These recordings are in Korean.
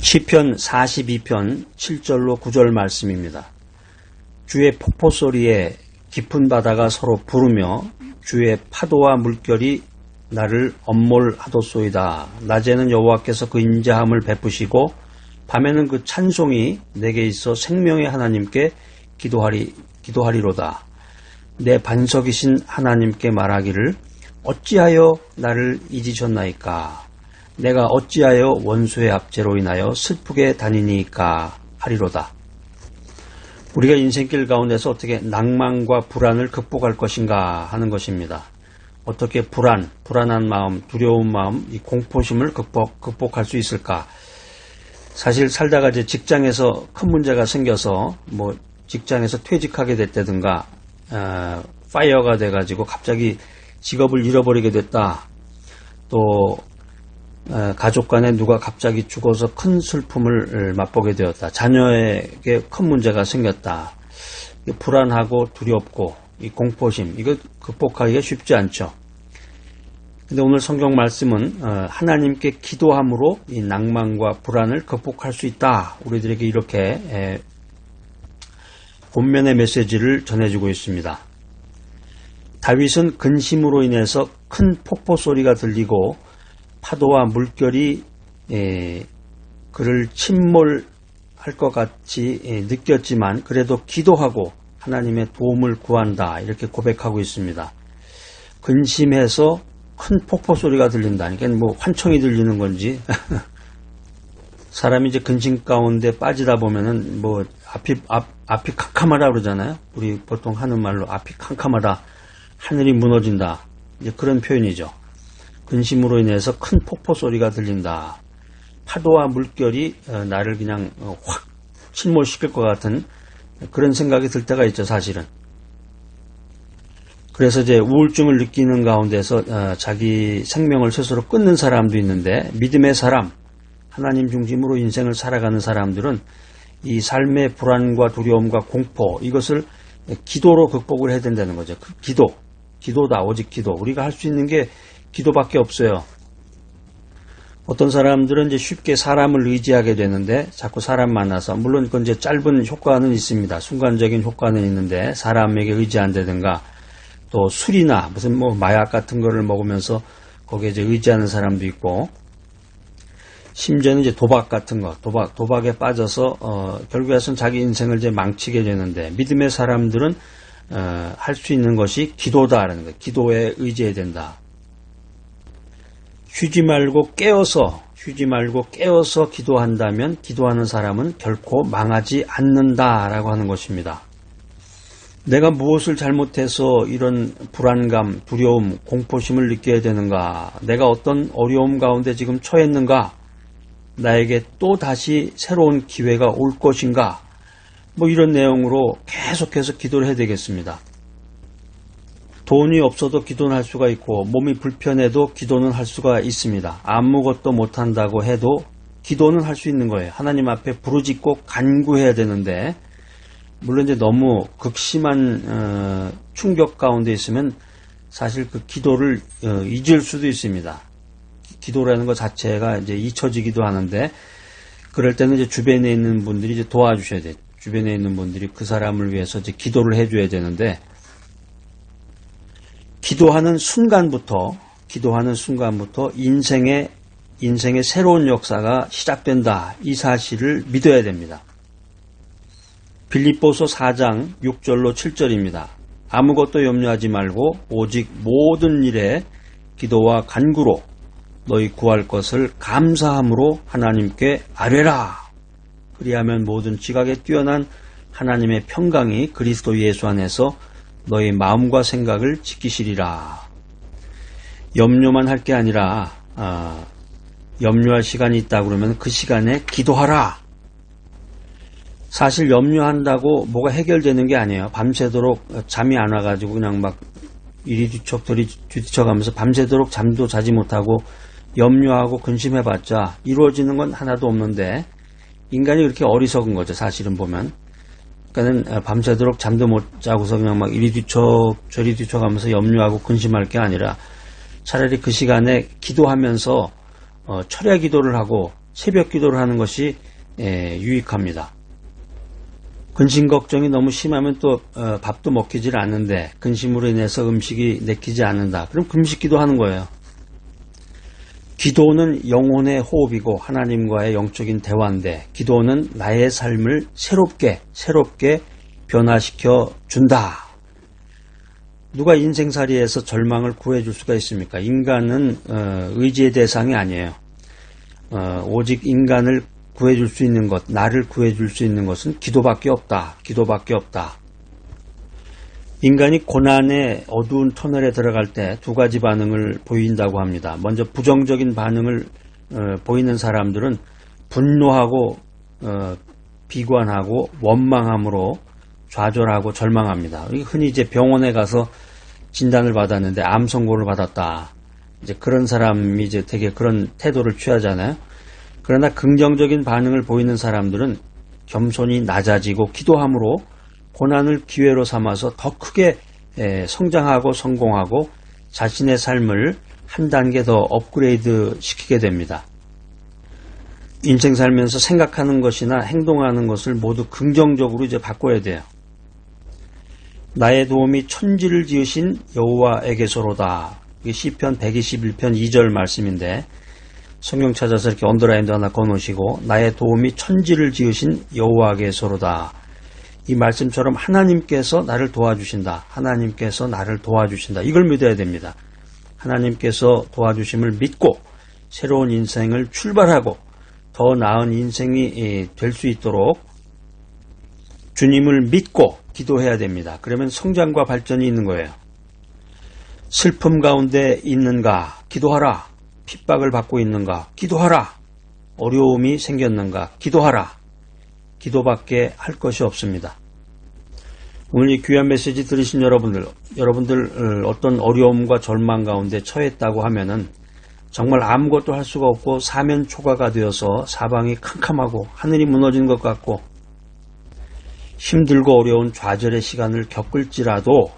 시편 42편 7절로 9절 말씀입니다. 주의 폭포소리에 깊은 바다가 서로 부르며 주의 파도와 물결이 나를 엄몰하도소이다. 낮에는 여호와께서 그 인자함을 베푸시고 밤에는 그 찬송이 내게 있어 생명의 하나님께 기도하리로다. 내 반석이신 하나님께 말하기를 어찌하여 나를 잊으셨나이까. 내가 어찌하여 원수의 압제로 인하여 슬프게 다니니까 하리로다. 우리가 인생길 가운데서 어떻게 낭만과 불안을 극복할 것인가 하는 것입니다. 어떻게 불안한 마음, 두려운 마음, 이 공포심을 극복할 수 있을까? 사실 살다가 이제 직장에서 큰 문제가 생겨서 직장에서 퇴직하게 됐다든가 파이어가 돼가지고 갑자기 직업을 잃어버리게 됐다. 또 가족 간에 누가 갑자기 죽어서 큰 슬픔을 맛보게 되었다. 자녀에게 큰 문제가 생겼다. 불안하고 두렵고 이 공포심, 이거 극복하기가 쉽지 않죠. 근데 오늘 성경 말씀은 하나님께 기도함으로 이 낭만과 불안을 극복할 수 있다. 우리들에게 이렇게 본면의 메시지를 전해주고 있습니다. 다윗은 근심으로 인해서 큰 폭포 소리가 들리고 파도와 물결이 그를 침몰할 것 같이 느꼈지만 그래도 기도하고 하나님의 도움을 구한다. 이렇게 고백하고 있습니다. 근심해서 큰 폭포 소리가 들린다. 그러니까 환청이 들리는 건지 사람이 이제 근심 가운데 빠지다 보면은 앞이 캄캄하다 그러잖아요. 우리 보통 하는 말로 앞이 캄캄하다. 하늘이 무너진다. 이제 그런 표현이죠. 근심으로 인해서 큰 폭포 소리가 들린다. 파도와 물결이 나를 그냥 확 침몰시킬 것 같은 그런 생각이 들 때가 있죠, 사실은. 그래서 이제 우울증을 느끼는 가운데서 자기 생명을 스스로 끊는 사람도 있는데, 믿음의 사람, 하나님 중심으로 인생을 살아가는 사람들은 이 삶의 불안과 두려움과 공포, 이것을 기도로 극복을 해야 된다는 거죠. 기도다, 오직 기도. 우리가 할 수 있는 게 기도밖에 없어요. 어떤 사람들은 이제 쉽게 사람을 의지하게 되는데 자꾸 사람 만나서, 물론 그건 이제 짧은 효과는 있습니다. 순간적인 효과는 있는데 사람에게 의지한다든가 또 술이나 무슨 마약 같은 거를 먹으면서 거기에 이제 의지하는 사람도 있고, 심지어는 이제 도박 같은 거, 도박에 빠져서 결국에는 자기 인생을 이제 망치게 되는데, 믿음의 사람들은 할 수 있는 것이 기도다라는 거예요. 기도에 의지해야 된다. 쉬지 말고 깨어서 기도한다면 기도하는 사람은 결코 망하지 않는다라고 하는 것입니다. 내가 무엇을 잘못해서 이런 불안감, 두려움, 공포심을 느껴야 되는가? 내가 어떤 어려움 가운데 지금 처했는가? 나에게 또 다시 새로운 기회가 올 것인가? 이런 내용으로 계속해서 기도를 해야 되겠습니다. 돈이 없어도 기도는 할 수가 있고, 몸이 불편해도 기도는 할 수가 있습니다. 아무것도 못한다고 해도 기도는 할 수 있는 거예요. 하나님 앞에 부르짖고 간구해야 되는데, 물론 이제 너무 극심한 충격 가운데 있으면 사실 그 기도를 잊을 수도 있습니다. 기도라는 것 자체가 이제 잊혀지기도 하는데, 그럴 때는 이제 주변에 있는 분들이 이제 도와주셔야 돼요. 주변에 있는 분들이 그 사람을 위해서 이제 기도를 해줘야 되는데, 기도하는 순간부터 인생의 새로운 역사가 시작된다. 이 사실을 믿어야 됩니다. 빌립보서 4장 6절로 7절입니다. 아무것도 염려하지 말고 오직 모든 일에 기도와 간구로 너희 구할 것을 감사함으로 하나님께 아뢰라. 그리하면 모든 지각에 뛰어난 하나님의 평강이 그리스도 예수 안에서 너희 마음과 생각을 지키시리라. 염려만 할 게 아니라 염려할 시간이 있다 그러면 그 시간에 기도하라. 사실 염려한다고 뭐가 해결되는 게 아니에요. 밤새도록 잠이 안 와가지고 그냥 막 이리 뒤척 저리 뒤척하면서 밤새도록 잠도 자지 못하고 염려하고 근심해봤자 이루어지는 건 하나도 없는데, 인간이 그렇게 어리석은 거죠. 사실은 보면. 그러니까는 밤새도록 잠도 못 자고서 그냥 막 이리 뒤척 저리 뒤척하면서 염려하고 근심할 게 아니라 차라리 그 시간에 기도하면서 철야 기도를 하고 새벽 기도를 하는 것이 유익합니다. 근심 걱정이 너무 심하면 또 밥도 먹히질 않는데 근심으로 인해서 음식이 내키지 않는다. 그럼 금식 기도하는 거예요. 기도는 영혼의 호흡이고 하나님과의 영적인 대화인데 기도는 나의 삶을 새롭게 변화시켜 준다. 누가 인생살이에서 절망을 구해줄 수가 있습니까? 인간은 의지의 대상이 아니에요. 오직 인간을 구해줄 수 있는 것, 나를 구해줄 수 있는 것은 기도밖에 없다. 기도밖에 없다. 인간이 고난의 어두운 터널에 들어갈 때 두 가지 반응을 보인다고 합니다. 먼저 부정적인 반응을 보이는 사람들은 분노하고 비관하고 원망함으로 좌절하고 절망합니다. 흔히 이제 병원에 가서 진단을 받았는데 암 선고를 받았다. 이제 그런 사람이 이제 되게 그런 태도를 취하잖아요. 그러나 긍정적인 반응을 보이는 사람들은 겸손히 낮아지고 기도함으로 고난을 기회로 삼아서 더 크게 성장하고 성공하고 자신의 삶을 한 단계 더 업그레이드 시키게 됩니다. 인생 살면서 생각하는 것이나 행동하는 것을 모두 긍정적으로 이제 바꿔야 돼요. 나의 도움이 천지를 지으신 여호와에게서로다. 이게 시편 121편 2절 말씀인데 성경 찾아서 이렇게 언더라인도 하나 꺼놓으시고 나의 도움이 천지를 지으신 여호와에게서로다. 이 말씀처럼 하나님께서 나를 도와주신다. 하나님께서 나를 도와주신다. 이걸 믿어야 됩니다. 하나님께서 도와주심을 믿고 새로운 인생을 출발하고 더 나은 인생이 될 수 있도록 주님을 믿고 기도해야 됩니다. 그러면 성장과 발전이 있는 거예요. 슬픔 가운데 있는가? 기도하라. 핍박을 받고 있는가? 기도하라. 어려움이 생겼는가? 기도하라. 기도밖에 할 것이 없습니다. 오늘 이 귀한 메시지 들으신 여러분들 어떤 어려움과 절망 가운데 처했다고 하면은 정말 아무것도 할 수가 없고 사면 초가가 되어서 사방이 캄캄하고 하늘이 무너진 것 같고 힘들고 어려운 좌절의 시간을 겪을지라도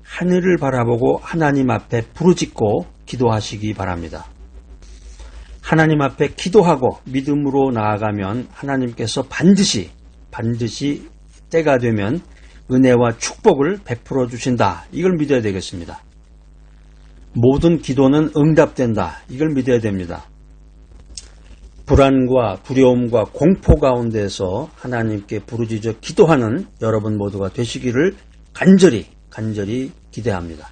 하늘을 바라보고 하나님 앞에 부르짖고 기도하시기 바랍니다. 하나님 앞에 기도하고 믿음으로 나아가면 하나님께서 반드시 때가 되면 은혜와 축복을 베풀어 주신다. 이걸 믿어야 되겠습니다. 모든 기도는 응답된다. 이걸 믿어야 됩니다. 불안과 두려움과 공포 가운데서 하나님께 부르짖어 기도하는 여러분 모두가 되시기를 간절히 기대합니다.